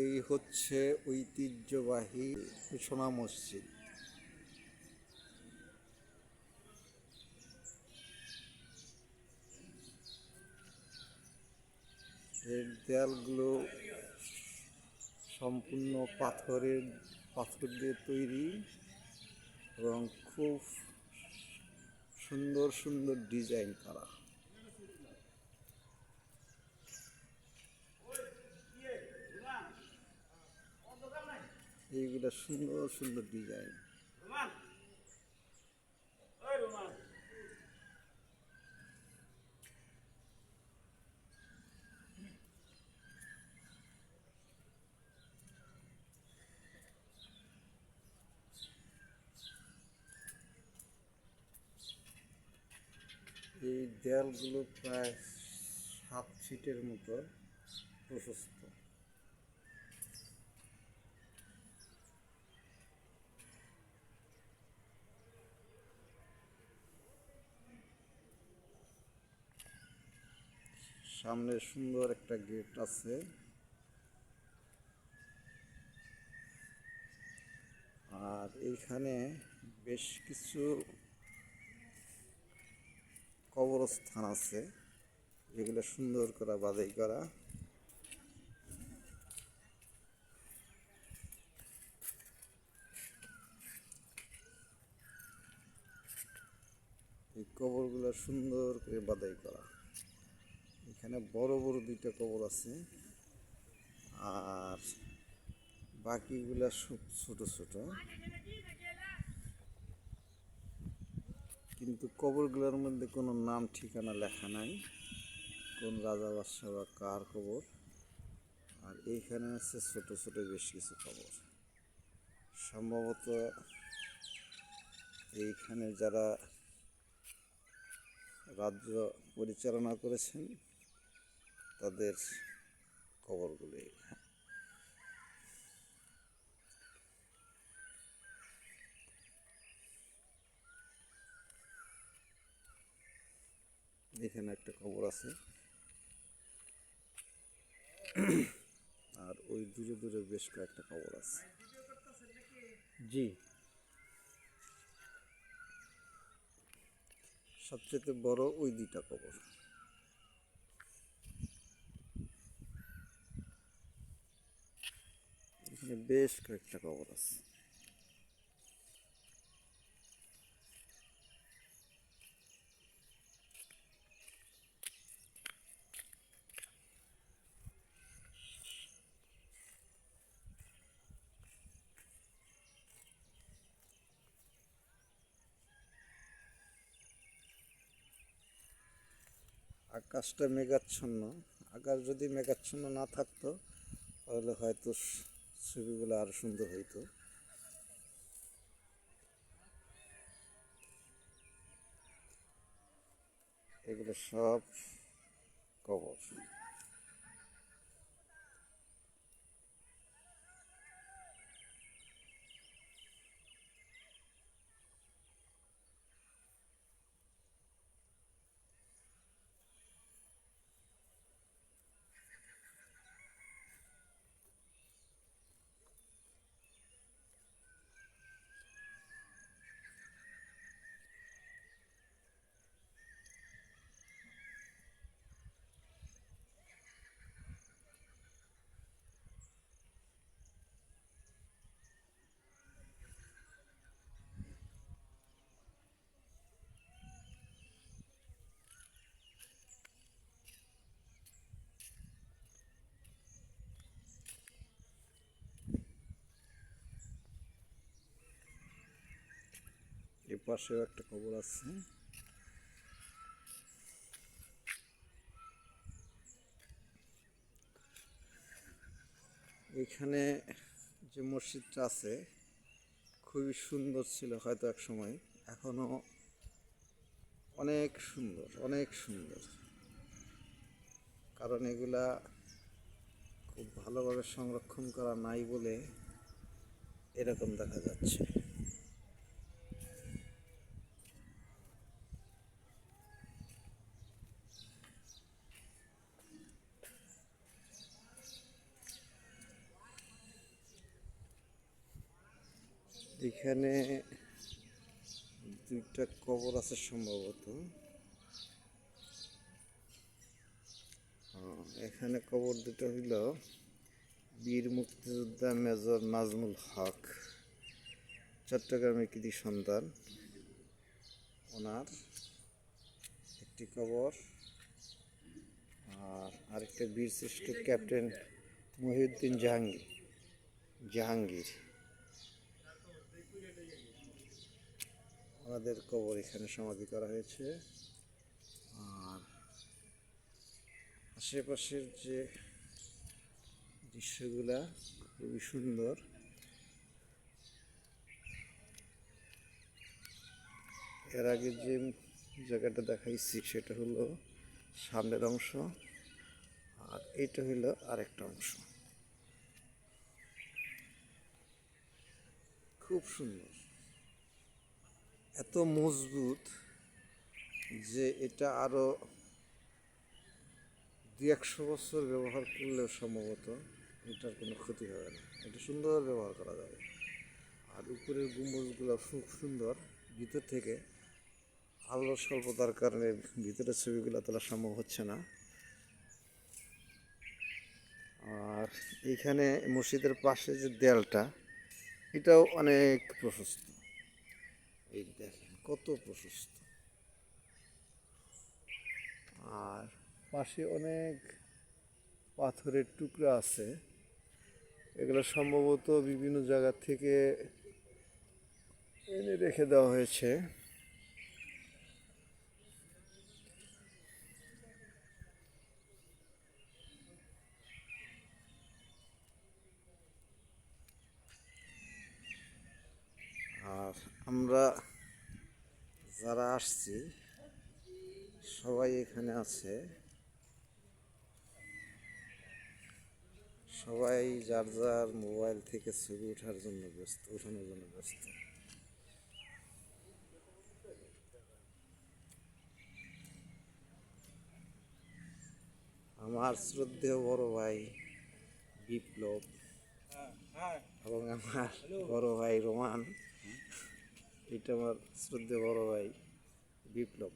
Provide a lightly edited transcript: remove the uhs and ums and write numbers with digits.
এই হচ্ছে ঐতিহ্যবাহী সোনা মসজিদ। এর দেয়ালগুলো সম্পূর্ণ পাথর দিয়ে তৈরি এবং খুব সুন্দর সুন্দর ডিজাইন করা। এইগুলা সুন্দর সুন্দর ডিজাইন। এই দেয়ালগুলো প্রায় 7 ফিটের মতো প্রশস্ত। সামনে সুন্দর একটা গেট আছে। আর এইখানে বেশ কিছু কবরস্থান আছে, যেগুলো সুন্দর করে বাধাই করা। এই কবরগুলো সুন্দর করে বাধাই করা। এখানে বড় বড় 2টা কবর আছে, আর বাকিগুলা সব ছোট ছোট। কিন্তু কবরগুলোর মধ্যে কোনো নাম ঠিকানা লেখা নাই, কোন রাজা বাদশাহ বা কার কবর। আর এইখানে আছে ছোট ছোট বেশ কিছু কবর। সম্ভবত এইখানে যারা রাজ্য পরিচালনা করেছেন তাদের কবরগুলি। এখানে একটা কবর আছে, আর ওই দূরে দূরে বেশ কয়েকটা কবর আছে। জি, সবচেয়ে বড় ওই 2টা কবর। এখানে বেশ কয়েকটা কবর আছে। আকাশটা মেঘাচ্ছন্ন। আকাশ যদি মেঘাচ্ছন্ন না থাকতো তাহলে হয়তো ছবিগুলো আরো সুন্দর হইতো। এগুলো সব কবর। এ পাশেও একটা কবর আছে। এখানে যে মসজিদটা আছে খুবই সুন্দর ছিল হয়তো এক সময়, এখনো অনেক সুন্দর, অনেক সুন্দর। কারণ এগুলা খুব ভালোভাবে সংরক্ষণ করা নাই বলে এরকম দেখা যাচ্ছে। এখানে দুইটা কবর আছে সম্ভবত। এখানে কবর দুটো হইল বীর মুক্তিযোদ্ধা মেজর নাজমুল হক, চট্টগ্রামের কৃতি সন্তান, ওনার একটি কবর। আর আরেকটা বীরশ্রেষ্ঠ ক্যাপ্টেন মহিউদ্দিন জাহাঙ্গীর, ওনাদের কবর এখানে সমাধি করা হয়েছে। আর আশেপাশের যে দৃশ্যগুলা খুবই সুন্দর। এর আগে যে জায়গাটা দেখাইছি সেটা হলো সামনের অংশ, আর এটা হলো আরেকটা অংশ। খুব সুন্দর, এত মজবুত যে এটা আরো 200 বছর ব্যবহার করলেও সম্ভবত এটার কোনো ক্ষতি হবে না। এটা সুন্দর ব্যবহার করা যাবে। আর উপরের গম্বুজগুলো খুব সুন্দর। ভিতর থেকে আলোর স্বল্পতার কারণে ভিতরের ছবিগুলো তোলা সম্ভব হচ্ছে না। আর এইখানে মসজিদের পাশে যে দেয়ালটা, এটাও অনেক প্রশস্ত। এই দেখেন কত প্রশস্ত। আর পাশে অনেক পাথরের টুকরা আছে, এগুলো সম্ভবত বিভিন্ন জায়গা থেকে এনে রেখে দেওয়া হয়েছে। আর আমরা যারা আসছি সবাই এখানে আছে, সবাই যার যার মোবাইল থেকে ছবি ওঠানোর জন্য ব্যস্ত। আমার শ্রদ্ধেয় বড় ভাই বিপ্লব এবং আমার বড় ভাই রোমান, এটা আমার শ্রদ্ধেয় বড় ভাই বিপ্লব।